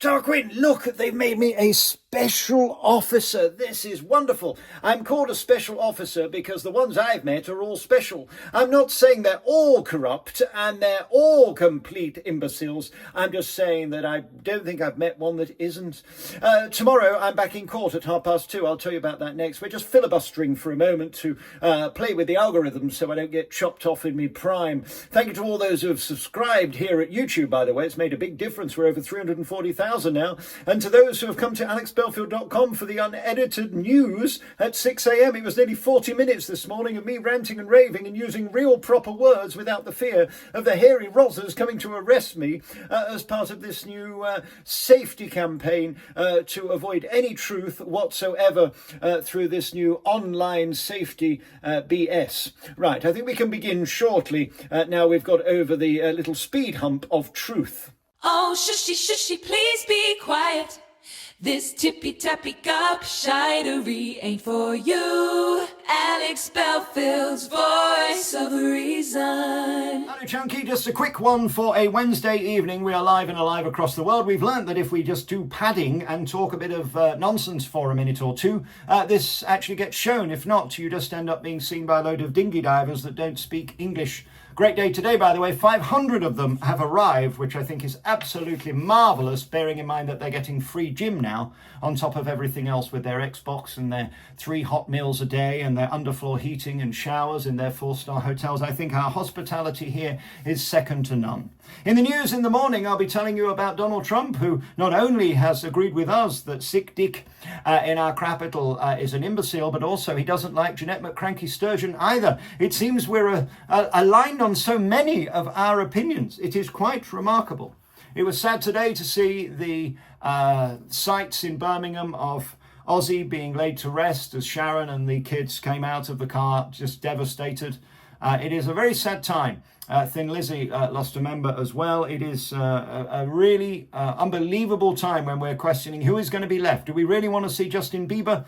Tarquin, look, they've made me a special officer. This is wonderful. I'm called a special officer because the ones I've met are all special. I'm not saying they're all corrupt and they're all complete imbeciles. I'm just saying that I don't think I've met one that isn't. Tomorrow I'm back in court at 2:30. I'll tell you about that next. We're just filibustering for a moment to play with the algorithms so I don't get chopped off in me prime. Thank you to all those who have subscribed here at YouTube, by the way. It's made a big difference. We're over 340,000 now. And to those who have come to alexbelfield.com for the unedited news at 6 a.m. It was nearly 40 minutes this morning of me ranting and raving and using real proper words without the fear of the hairy rozzers coming to arrest me as part of this new safety campaign to avoid any truth whatsoever through this new online safety BS. Right, I think we can begin shortly. Now we've got over the little speed hump of truth. Oh, shushy, shushy, please be quiet. This tippy-tappy gobshitery ain't for you. Alex Belfield's voice of reason. Hello, Chunky. Just a quick one for a Wednesday evening. We are live and alive across the world. We've learnt that if we just do padding and talk a bit of nonsense for a minute or two, this actually gets shown. If not, you just end up being seen by a load of dinghy divers that don't speak English. Great day today, by the way. 500 of them have arrived, which I think is absolutely marvellous, bearing in mind that they're getting free gym now, on top of everything else with their Xbox and their 3 hot meals a day and their underfloor heating and showers in their 4-star hotels. I think our hospitality here is second to none. In the news in the morning, I'll be telling you about Donald Trump, who not only has agreed with us that sick dick in our capital is an imbecile, but also he doesn't like Jeanette McCranky Sturgeon either. It seems we're aligned on so many of our opinions. It is quite remarkable. It was sad today to see the sights in Birmingham of Ozzy being laid to rest as Sharon and the kids came out of the car just devastated. It is a very sad time. Thin Lizzy lost a member as well. It is a really unbelievable time when we're questioning who is going to be left. Do we really want to see Justin Bieber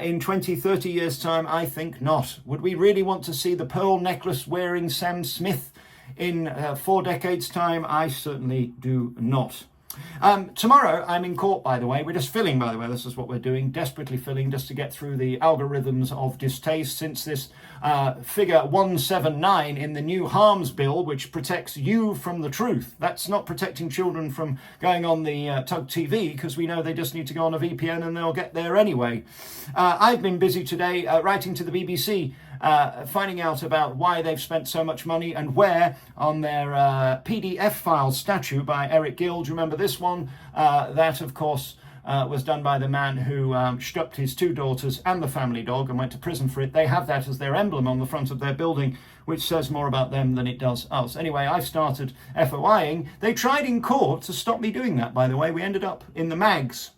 in 20, 30 years' time? I think not. Would we really want to see the pearl necklace wearing Sam Smith in 4 decades' time? I certainly do not. Tomorrow I'm in court, by the way. We're just filling, by the way. This is what we're doing, desperately filling just to get through the algorithms of distaste since this figure 179 in the new harms bill, which protects you from the truth. That's not protecting children from going on the Tug TV, because we know they just need to go on a VPN and they'll get there anyway. I've been busy today writing to the BBC, finding out about why they've spent so much money and where on their PDF file statue by Eric Gill. Do you remember this one? That, of course, was done by the man who stupped his 2 daughters and the family dog and went to prison for it. They have that as their emblem on the front of their building, which says more about them than it does us. Anyway, I've started FOIing. They tried in court to stop me doing that, by the way. We ended up in the mags.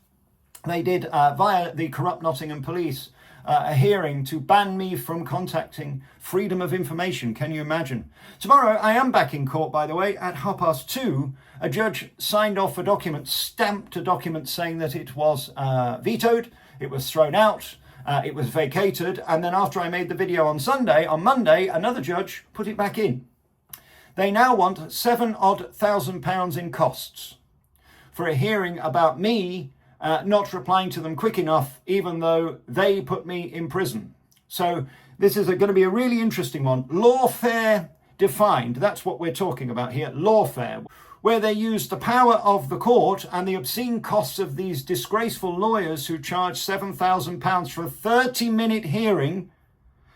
They did, via the corrupt Nottingham police, a hearing to ban me from contacting freedom of information. Can you imagine? Tomorrow I am back in court, by the way, at 2:30. A judge signed off a document, stamped a document saying that it was vetoed, it was thrown out, it was vacated, and then after I made the video on Monday, another judge put it back in. They now want £7,000 in costs for a hearing about me not replying to them quick enough, even though they put me in prison. So this is going to be a really interesting one. Lawfare defined, that's what we're talking about here, lawfare, where they use the power of the court and the obscene costs of these disgraceful lawyers who charge £7,000 for a 30-minute hearing.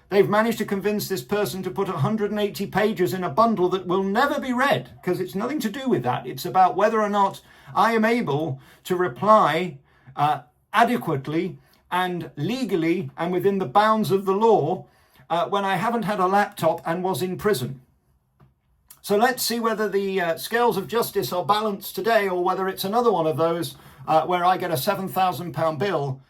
They've managed to convince this person to put 180 pages in a bundle that will never be read, because it's nothing to do with that. It's about whether or not I am able to reply adequately and legally and within the bounds of the law when I haven't had a laptop and was in prison. So let's see whether the scales of justice are balanced today, or whether it's another one of those where I get a £7,000 bill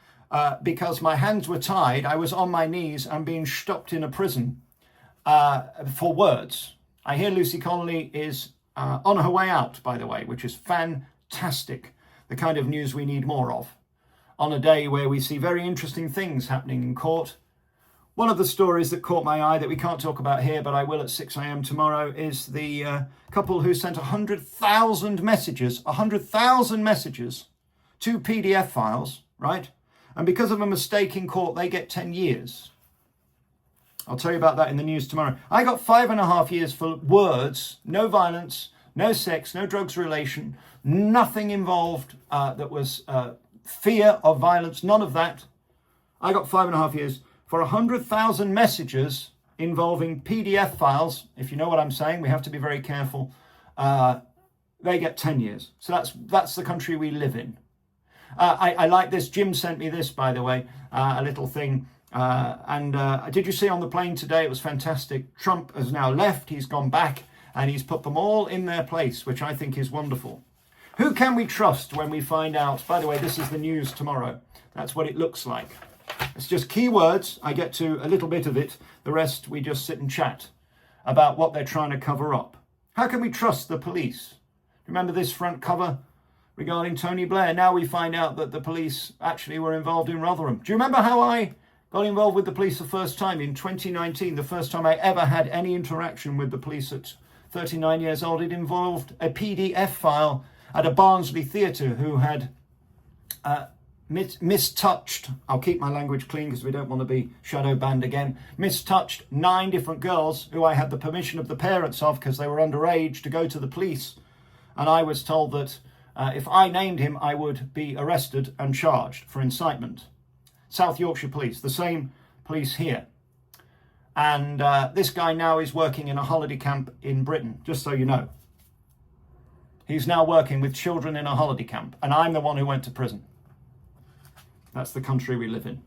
because my hands were tied, I was on my knees and being stopped in a prison for words. I hear Lucy Connolly is on her way out, by the way, which is fantastic. The kind of news we need more of on a day where we see very interesting things happening in court. One of the stories that caught my eye that we can't talk about here, but I will at 6 a.m. tomorrow, is the couple who sent 100,000 messages, 100,000 messages to PDF files, right? And because of a mistake in court, they get 10 years. I'll tell you about that in the news tomorrow. I got 5.5 years for words, no violence, no sex, no drugs relation, nothing involved that was fear of violence, none of that. I got 5.5 years for 100,000 messages involving PDF files. If you know what I'm saying, we have to be very careful. They get 10 years. So that's the country we live in. I like this. Jim sent me this, by the way, a little thing. Did you see on the plane today? It was fantastic. Trump has now left. He's gone back and he's put them all in their place, which I think is wonderful. Who can we trust when we find out? By the way, this is the news tomorrow. That's what it looks like. It's just keywords. I get to a little bit of it. The rest, we just sit and chat about what they're trying to cover up. How can we trust the police? Remember this front cover regarding Tony Blair? Now we find out that the police actually were involved in Rotherham. Do you remember how I got involved with the police the first time in 2019? The first time I ever had any interaction with the police at 39 years old. It involved a PDF file at a Barnsley theatre who had mistouched, I'll keep my language clean because we don't want to be shadow banned again, mistouched 9 different girls who I had the permission of the parents of because they were underage to go to the police. And I was told that if I named him, I would be arrested and charged for incitement. South Yorkshire Police, the same police here. And this guy now is working in a holiday camp in Britain, just so you know. He's now working with children in a holiday camp, and I'm the one who went to prison. That's the country we live in.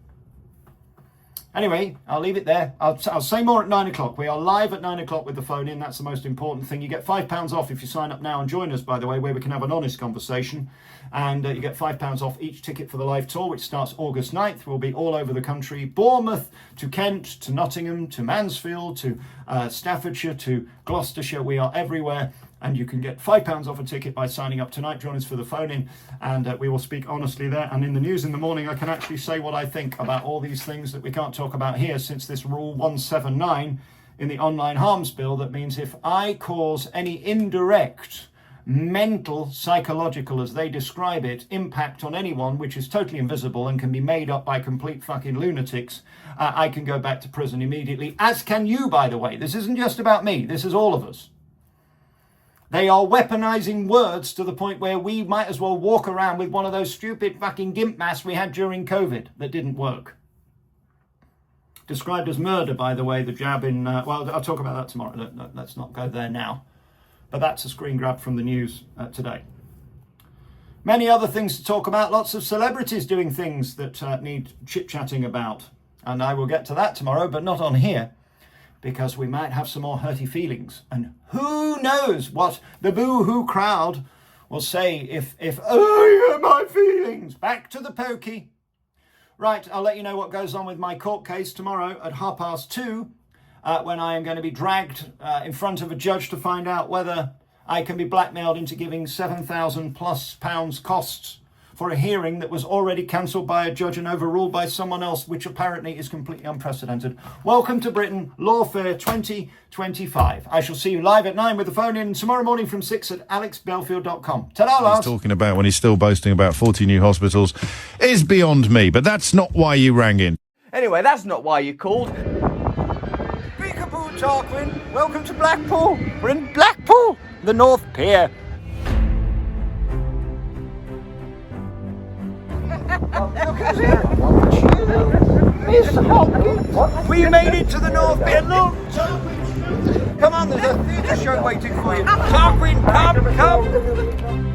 Anyway, I'll leave it there. I'll say more at 9 o'clock. We are live at 9 o'clock with the phone in. That's the most important thing. You get £5 off if you sign up now and join us, by the way, where we can have an honest conversation. And you get £5 off each ticket for the live tour, which starts August 9th. We'll be all over the country. Bournemouth to Kent, to Nottingham, to Mansfield, to Staffordshire, to Gloucestershire. We are everywhere. And you can get £5 off a ticket by signing up tonight. Join us for the phone-in, and we will speak honestly there. And in the news in the morning, I can actually say what I think about all these things that we can't talk about here, since this Rule 179 in the Online Harms Bill, that means if I cause any indirect mental, psychological, as they describe it, impact on anyone, which is totally invisible and can be made up by complete fucking lunatics, I can go back to prison immediately, as can you, by the way. This isn't just about me. This is all of us. They are weaponizing words to the point where we might as well walk around with one of those stupid fucking gimp masks we had during COVID that didn't work. Described as murder, by the way, the jab in... well, I'll talk about that tomorrow. Let's not go there now. But that's a screen grab from the news today. Many other things to talk about. Lots of celebrities doing things that need chit-chatting about. And I will get to that tomorrow, but not on here, because we might have some more hurty feelings. And who knows what the boo-hoo crowd will say if oh, yeah, my feelings. Back to the pokey. Right, I'll let you know what goes on with my court case tomorrow at 2:30, when I am going to be dragged in front of a judge to find out whether I can be blackmailed into giving £7,000+ costs for a hearing that was already cancelled by a judge and overruled by someone else, which apparently is completely unprecedented. Welcome to Britain, Lawfare 2025. I shall see you live at 9 with the phone in tomorrow morning from 6 at alexbelfield.com. Ta-da, Lars. He's talking about when he's still boasting about 40 new hospitals is beyond me, but that's not why you rang in. Anyway, that's not why you called. Peekaboo, Tarquin. Welcome to Blackpool. We're in Blackpool, the North Pier. We made it to the North Pier. Look, Tarquin, come on, there's a theatre show waiting for you. Tarquin, come.